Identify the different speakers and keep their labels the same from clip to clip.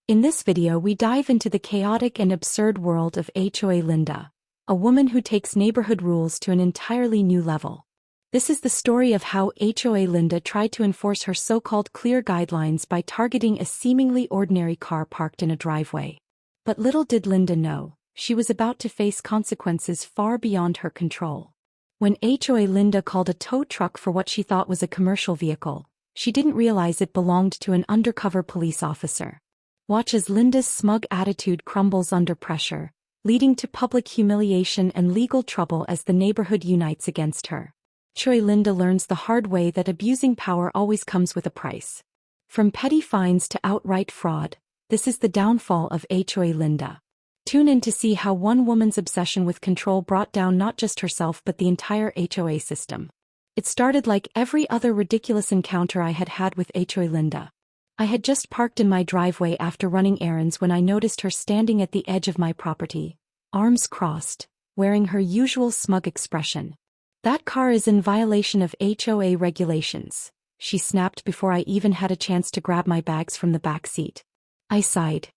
Speaker 1: In this video we dive into the chaotic and absurd world of HOA Linda, a woman who takes neighborhood rules to an entirely new level. This is the story of how HOA Linda tried to enforce her so-called clear guidelines by targeting a seemingly ordinary car parked in a driveway. But little did Linda know, she was about to face consequences far beyond her control. When HOA Linda called a tow truck for what she thought was a commercial vehicle, she didn't realize it belonged to an undercover police officer. Watch as Linda's smug attitude crumbles under pressure, leading to public humiliation and legal trouble as the neighborhood unites against her. HOA Linda learns the hard way that abusing power always comes with a price. From petty fines to outright fraud, this is the downfall of HOA Linda. Tune in to see how one woman's obsession with control brought down not just herself but the entire HOA system. It started like every other ridiculous encounter I had had with HOA Linda. I had just parked in my driveway after running errands when I noticed her standing at the edge of my property, arms crossed, wearing her usual smug expression. "That car is in violation of HOA regulations," she snapped before I even had a chance to grab my bags from the back seat. I sighed.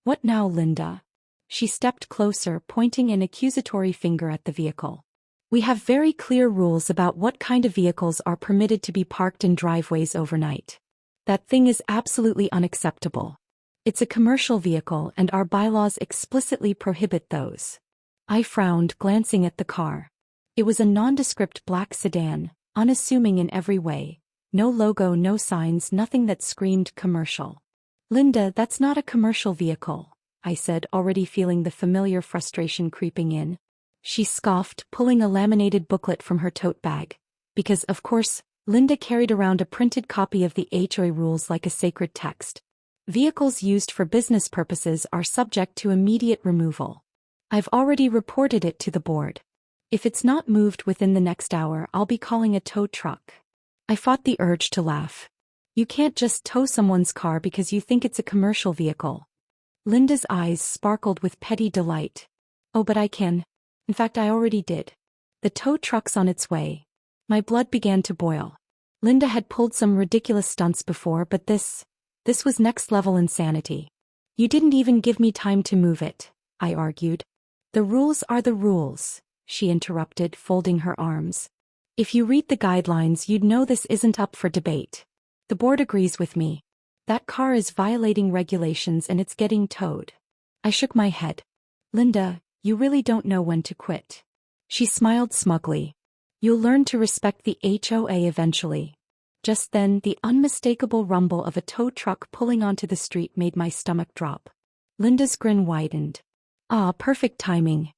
Speaker 1: "What now, Linda?" She stepped closer, pointing an accusatory finger at the vehicle. "We have very clear rules about what kind of vehicles are permitted to be parked in driveways overnight. That thing is absolutely unacceptable. It's a commercial vehicle and our bylaws explicitly prohibit those." I frowned, glancing at the car. It was a nondescript black sedan, unassuming in every way. No logo, no signs, nothing that screamed commercial. "Linda, that's not a commercial vehicle," I said, already feeling the familiar frustration creeping in. She scoffed, pulling a laminated booklet from her tote bag. Because, of course, Linda carried around a printed copy of the HOA rules like a sacred text. "Vehicles used for business purposes are subject to immediate removal. I've already reported it to the board. If it's not moved within the next hour, I'll be calling a tow truck." I fought the urge to laugh. "You can't just tow someone's car because you think it's a commercial vehicle." Linda's eyes sparkled with petty delight. "Oh, but I can. In fact, I already did. The tow truck's on its way." My blood began to boil. Linda had pulled some ridiculous stunts before, but this was next-level insanity. "You didn't even give me time to move it," I argued. "The rules are the rules," she interrupted, folding her arms. "If you read the guidelines, you'd know this isn't up for debate. The board agrees with me. That car is violating regulations and it's getting towed." I shook my head. "Linda, you really don't know when to quit." She smiled smugly. "You'll learn to respect the HOA eventually." Just then, the unmistakable rumble of a tow truck pulling onto the street made my stomach drop. Linda's grin widened. "Ah, perfect timing."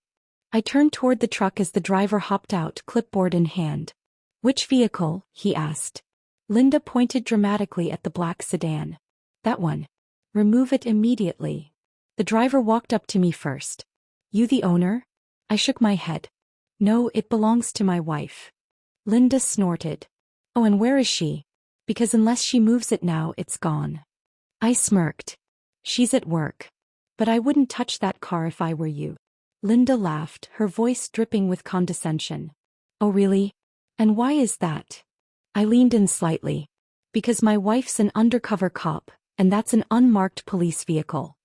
Speaker 1: I turned toward the truck as the driver hopped out, clipboard in hand. "Which vehicle?" he asked. Linda pointed dramatically at the black sedan. "That one. Remove it immediately." The driver walked up to me first. "You the owner?" I shook my head. "No, it belongs to my wife." Linda snorted. "Oh, and where is she? Because unless she moves it now, it's gone." I smirked. "She's at work. But I wouldn't touch that car if I were you." Linda laughed, her voice dripping with condescension. "Oh really? And why is that?" I leaned in slightly. "Because my wife's an undercover cop, and that's an unmarked police vehicle."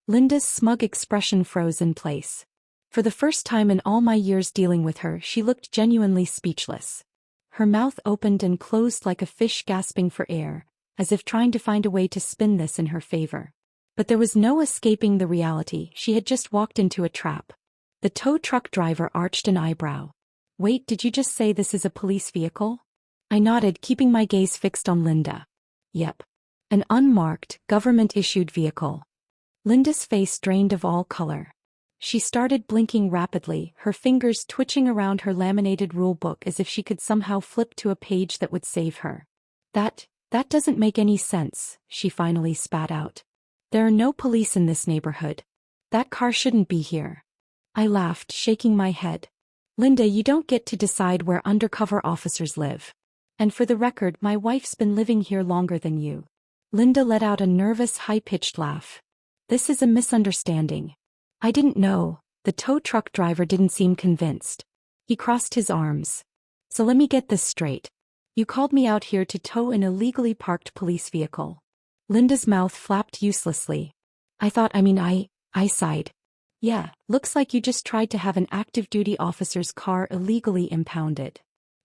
Speaker 1: Linda's smug expression froze in place. For the first time in all my years dealing with her, she looked genuinely speechless. Her mouth opened and closed like a fish gasping for air, as if trying to find a way to spin this in her favor. But there was no escaping the reality. She had just walked into a trap. The tow truck driver arched an eyebrow. "Wait, did you just say this is a police vehicle?" I nodded, keeping my gaze fixed on Linda. "Yep. An unmarked, government-issued vehicle." Linda's face drained of all color. She started blinking rapidly, her fingers twitching around her laminated rule book as if she could somehow flip to a page that would save her. That doesn't make any sense," she finally spat out. "There are no police in this neighborhood. That car shouldn't be here." I laughed, shaking my head. "Linda, you don't get to decide where undercover officers live. And for the record, my wife's been living here longer than you." Linda let out a nervous, high-pitched laugh. "This is a misunderstanding." "I didn't know." The tow truck driver didn't seem convinced. He crossed his arms. "So let me get this straight. You called me out here to tow an illegally parked police vehicle." Linda's mouth flapped uselessly. I sighed. Yeah, looks like you just tried to have an active duty officer's car illegally impounded.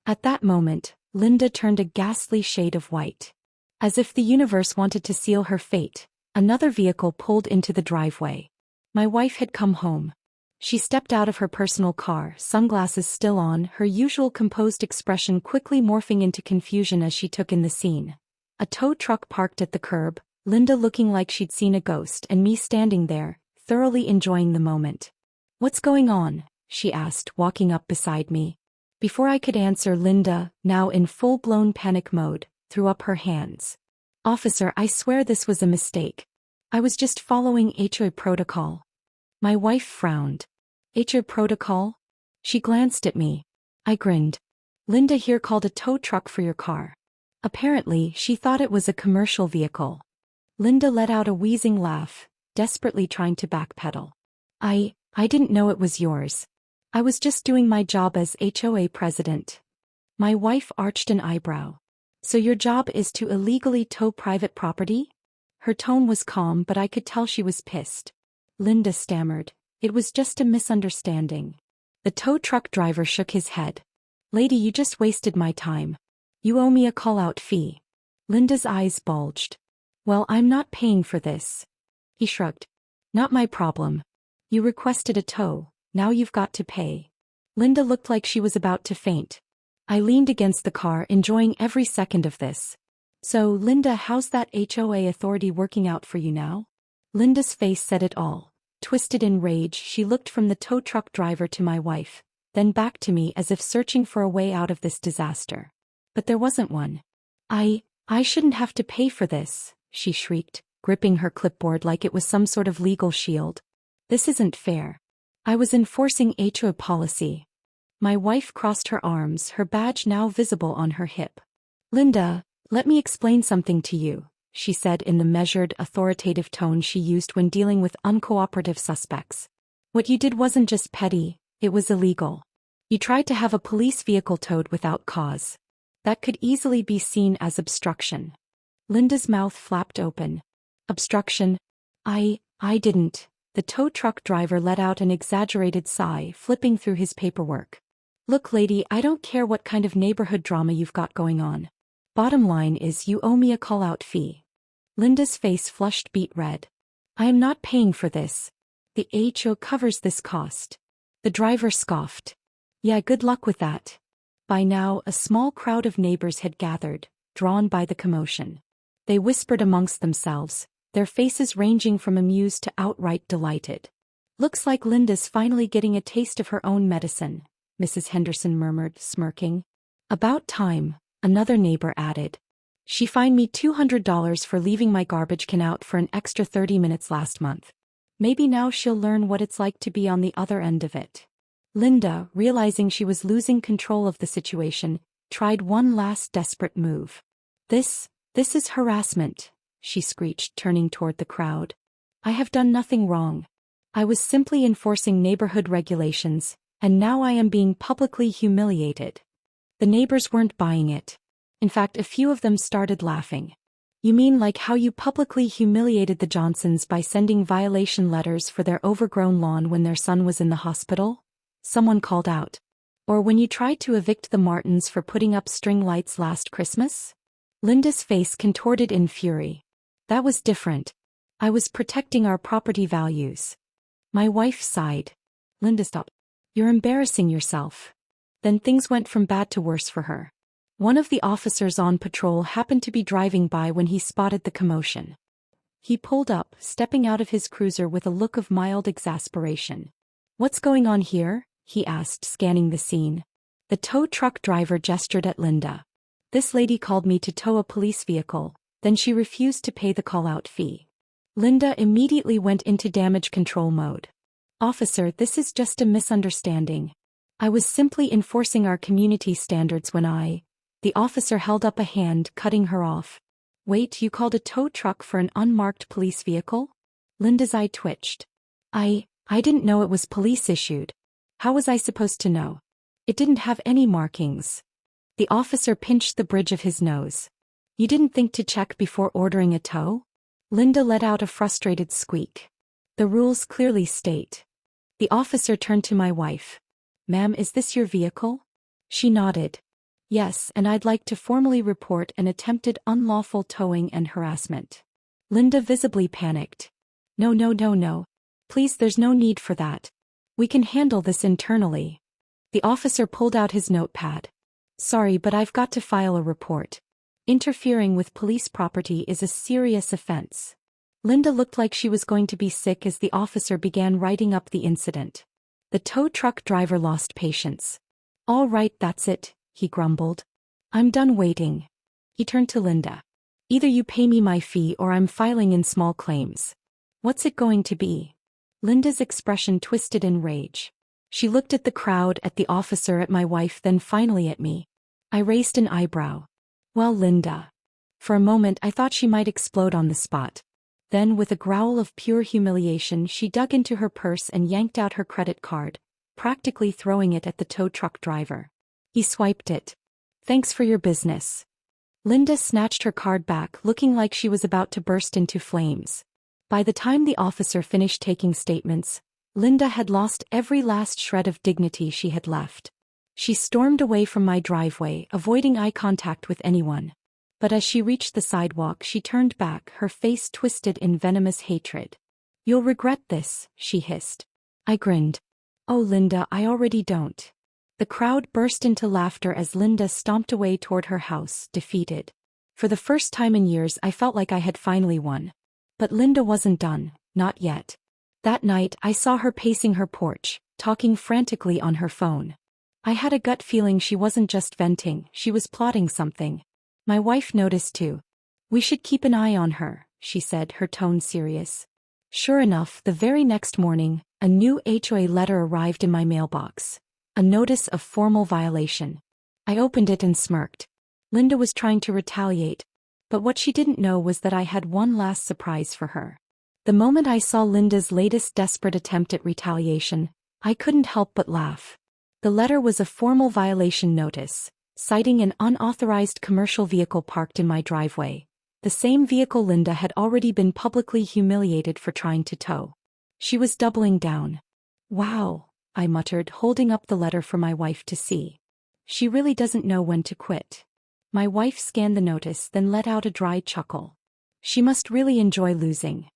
Speaker 1: At that moment, Linda turned a ghastly shade of white. As if the universe wanted to seal her fate, another vehicle pulled into the driveway. My wife had come home. She stepped out of her personal car, sunglasses still on, her usual composed expression quickly morphing into confusion as she took in the scene. A tow truck parked at the curb, Linda looking like she'd seen a ghost and me standing there, thoroughly enjoying the moment. "What's going on?" she asked, walking up beside me. Before I could answer, Linda, now in full-blown panic mode, threw up her hands. "Officer, I swear this was a mistake. I was just following HOA protocol." My wife frowned. "HOA protocol?" She glanced at me. I grinned. "Linda here called a tow truck for your car. Apparently, she thought it was a commercial vehicle." Linda let out a wheezing laugh, desperately trying to backpedal. I didn't know it was yours. I was just doing my job as HOA president." My wife arched an eyebrow. "So your job is to illegally tow private property?" Her tone was calm, but I could tell she was pissed. Linda stammered, "It was just a misunderstanding." The tow truck driver shook his head. "Lady, you just wasted my time. You owe me a call-out fee." Linda's eyes bulged. "Well, I'm not paying for this." He shrugged. "Not my problem. You requested a tow, now you've got to pay." Linda looked like she was about to faint. I leaned against the car, enjoying every second of this. "So, Linda, how's that HOA authority working out for you now?" Linda's face said it all. Twisted in rage, she looked from the tow truck driver to my wife, then back to me as if searching for a way out of this disaster. But there wasn't one. I shouldn't have to pay for this," she shrieked, gripping her clipboard like it was some sort of legal shield. "This isn't fair. I was enforcing HOA policy." My wife crossed her arms, her badge now visible on her hip. "Linda, let me explain something to you," she said in the measured, authoritative tone she used when dealing with uncooperative suspects. "What you did wasn't just petty, it was illegal. You tried to have a police vehicle towed without cause. That could easily be seen as obstruction." Linda's mouth flapped open. "Obstruction? I didn't." The tow truck driver let out an exaggerated sigh, flipping through his paperwork. "Look, lady, I don't care what kind of neighborhood drama you've got going on. Bottom line is you owe me a call-out fee." Linda's face flushed beet red. "I am not paying for this. The HOA covers this cost." The driver scoffed. "Yeah, good luck with that." By now, a small crowd of neighbors had gathered, drawn by the commotion. They whispered amongst themselves, their faces ranging from amused to outright delighted. "Looks like Linda's finally getting a taste of her own medicine," Mrs. Henderson murmured, smirking. "About time," another neighbor added. "She fined me $200 for leaving my garbage can out for an extra 30 minutes last month. Maybe now she'll learn what it's like to be on the other end of it." Linda, realizing she was losing control of the situation, tried one last desperate move. This is harassment," she screeched, turning toward the crowd. "I have done nothing wrong. I was simply enforcing neighborhood regulations, and now I am being publicly humiliated." The neighbors weren't buying it. In fact, a few of them started laughing. "You mean like how you publicly humiliated the Johnsons by sending violation letters for their overgrown lawn when their son was in the hospital?" Someone called out. "Or when you tried to evict the Martins for putting up string lights last Christmas?" Linda's face contorted in fury. "That was different. I was protecting our property values." My wife sighed. "Linda, stop. You're embarrassing yourself." Then things went from bad to worse for her. One of the officers on patrol happened to be driving by when he spotted the commotion. He pulled up, stepping out of his cruiser with a look of mild exasperation. "What's going on here?" he asked, scanning the scene. The tow truck driver gestured at Linda. "This lady called me to tow a police vehicle, then she refused to pay the call-out fee." Linda immediately went into damage control mode. "Officer, this is just a misunderstanding. I was simply enforcing our community standards when The officer held up a hand, cutting her off. "Wait, you called a tow truck for an unmarked police vehicle?" Linda's eye twitched. I didn't know it was police issued. How was I supposed to know? It didn't have any markings." The officer pinched the bridge of his nose. "You didn't think to check before ordering a tow?" Linda let out a frustrated squeak. The rules clearly state. The officer turned to my wife. Ma'am, is this your vehicle? She nodded. Yes, and I'd like to formally report an attempted unlawful towing and harassment. Linda visibly panicked. No, no, no, no. Please, there's no need for that. We can handle this internally. The officer pulled out his notepad. Sorry, but I've got to file a report. Interfering with police property is a serious offense. Linda looked like she was going to be sick as the officer began writing up the incident. The tow truck driver lost patience. All right, that's it, he grumbled. I'm done waiting. He turned to Linda. Either you pay me my fee or I'm filing in small claims. What's it going to be? Linda's expression twisted in rage. She looked at the crowd, at the officer, at my wife, then finally at me. I raised an eyebrow. Well, Linda. For a moment I thought she might explode on the spot. Then, with a growl of pure humiliation, she dug into her purse and yanked out her credit card, practically throwing it at the tow truck driver. He swiped it. Thanks for your business. Linda snatched her card back, looking like she was about to burst into flames. By the time the officer finished taking statements, Linda had lost every last shred of dignity she had left. She stormed away from my driveway, avoiding eye contact with anyone. But as she reached the sidewalk, she turned back, her face twisted in venomous hatred. You'll regret this, she hissed. I grinned. Oh, Linda, I already don't. The crowd burst into laughter as Linda stomped away toward her house, defeated. For the first time in years I felt like I had finally won. But Linda wasn't done, not yet. That night I saw her pacing her porch, talking frantically on her phone. I had a gut feeling she wasn't just venting, she was plotting something. My wife noticed too. We should keep an eye on her, she said, her tone serious. Sure enough, the very next morning, a new HOA letter arrived in my mailbox. A notice of formal violation. I opened it and smirked. Linda was trying to retaliate. But what she didn't know was that I had one last surprise for her. The moment I saw Linda's latest desperate attempt at retaliation, I couldn't help but laugh. The letter was a formal violation notice, citing an unauthorized commercial vehicle parked in my driveway, the same vehicle Linda had already been publicly humiliated for trying to tow. She was doubling down. Wow, I muttered, holding up the letter for my wife to see. She really doesn't know when to quit. My wife scanned the notice, then let out a dry chuckle. She must really enjoy losing.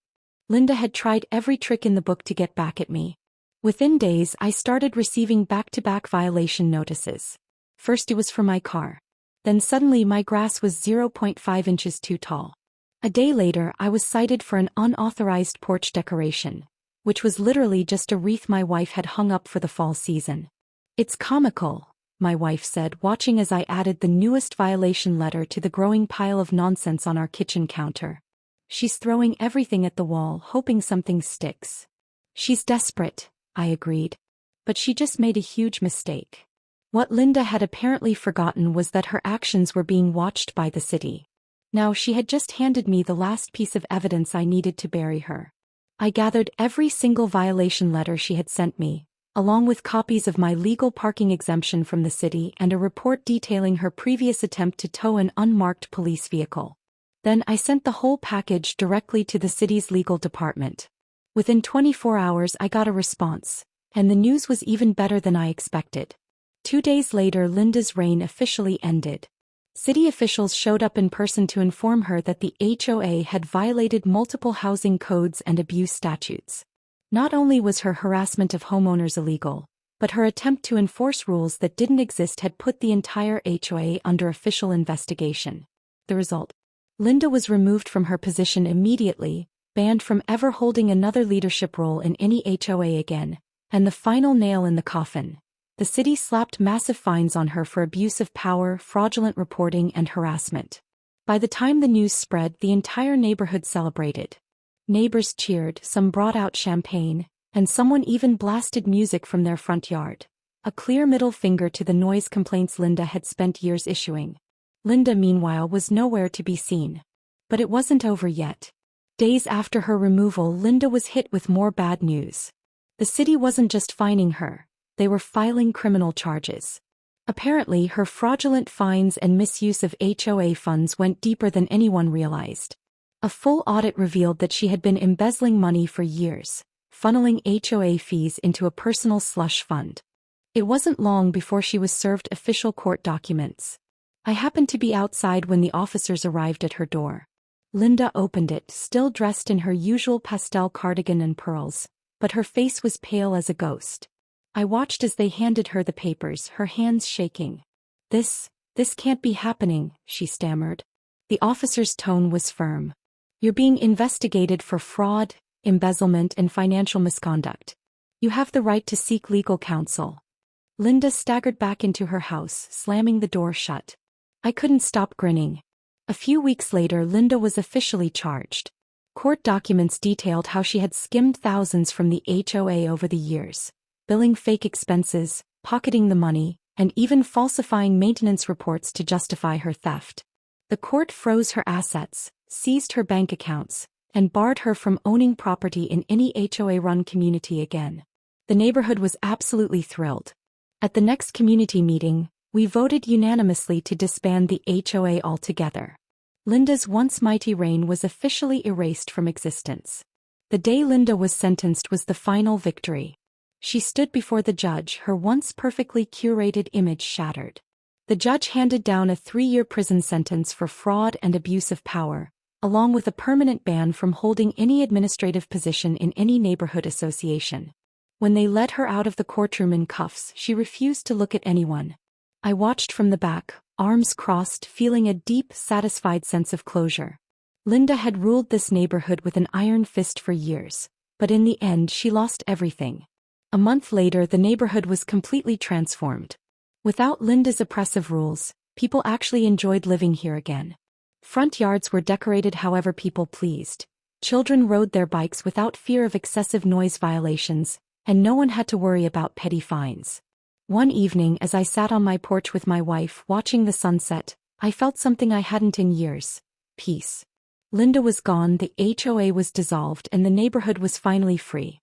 Speaker 1: Linda had tried every trick in the book to get back at me. Within days I started receiving back-to-back violation notices. First it was for my car. Then suddenly my grass was 0.5 inches too tall. A day later I was cited for an unauthorized porch decoration, which was literally just a wreath my wife had hung up for the fall season. It's comical, my wife said, watching as I added the newest violation letter to the growing pile of nonsense on our kitchen counter. She's throwing everything at the wall, hoping something sticks. She's desperate, I agreed. But she just made a huge mistake. What Linda had apparently forgotten was that her actions were being watched by the city. Now she had just handed me the last piece of evidence I needed to bury her. I gathered every single violation letter she had sent me, along with copies of my legal parking exemption from the city and a report detailing her previous attempt to tow an unmarked police vehicle. Then I sent the whole package directly to the city's legal department. Within 24 hours I got a response, and the news was even better than I expected. 2 days later, Linda's reign officially ended. City officials showed up in person to inform her that the HOA had violated multiple housing codes and abuse statutes. Not only was her harassment of homeowners illegal, but her attempt to enforce rules that didn't exist had put the entire HOA under official investigation. The result? Linda was removed from her position immediately, banned from ever holding another leadership role in any HOA again, and the final nail in the coffin. The city slapped massive fines on her for abuse of power, fraudulent reporting, and harassment. By the time the news spread, the entire neighborhood celebrated. Neighbors cheered, some brought out champagne, and someone even blasted music from their front yard. A clear middle finger to the noise complaints Linda had spent years issuing. Linda, meanwhile, was nowhere to be seen. But it wasn't over yet. Days after her removal, Linda was hit with more bad news. The city wasn't just fining her. They were filing criminal charges. Apparently, her fraudulent fines and misuse of HOA funds went deeper than anyone realized. A full audit revealed that she had been embezzling money for years, funneling HOA fees into a personal slush fund. It wasn't long before she was served official court documents. I happened to be outside when the officers arrived at her door. Linda opened it, still dressed in her usual pastel cardigan and pearls, but her face was pale as a ghost. I watched as they handed her the papers, her hands shaking. This can't be happening," she stammered. The officer's tone was firm. "You're being investigated for fraud, embezzlement, and financial misconduct. You have the right to seek legal counsel." Linda staggered back into her house, slamming the door shut. I couldn't stop grinning. A few weeks later, Linda was officially charged. Court documents detailed how she had skimmed thousands from the HOA over the years, billing fake expenses, pocketing the money, and even falsifying maintenance reports to justify her theft. The court froze her assets, seized her bank accounts, and barred her from owning property in any HOA-run community again. The neighborhood was absolutely thrilled. At the next community meeting, we voted unanimously to disband the HOA altogether. Linda's once mighty reign was officially erased from existence. The day Linda was sentenced was the final victory. She stood before the judge, her once perfectly curated image shattered. The judge handed down a 3-year prison sentence for fraud and abuse of power, along with a permanent ban from holding any administrative position in any neighborhood association. When they led her out of the courtroom in cuffs, she refused to look at anyone. I watched from the back, arms crossed, feeling a deep, satisfied sense of closure. Linda had ruled this neighborhood with an iron fist for years, but in the end she lost everything. A month later, the neighborhood was completely transformed. Without Linda's oppressive rules, people actually enjoyed living here again. Front yards were decorated however people pleased. Children rode their bikes without fear of excessive noise violations, and no one had to worry about petty fines. One evening, as I sat on my porch with my wife watching the sunset, I felt something I hadn't in years: peace. Linda was gone, the HOA was dissolved, and the neighborhood was finally free.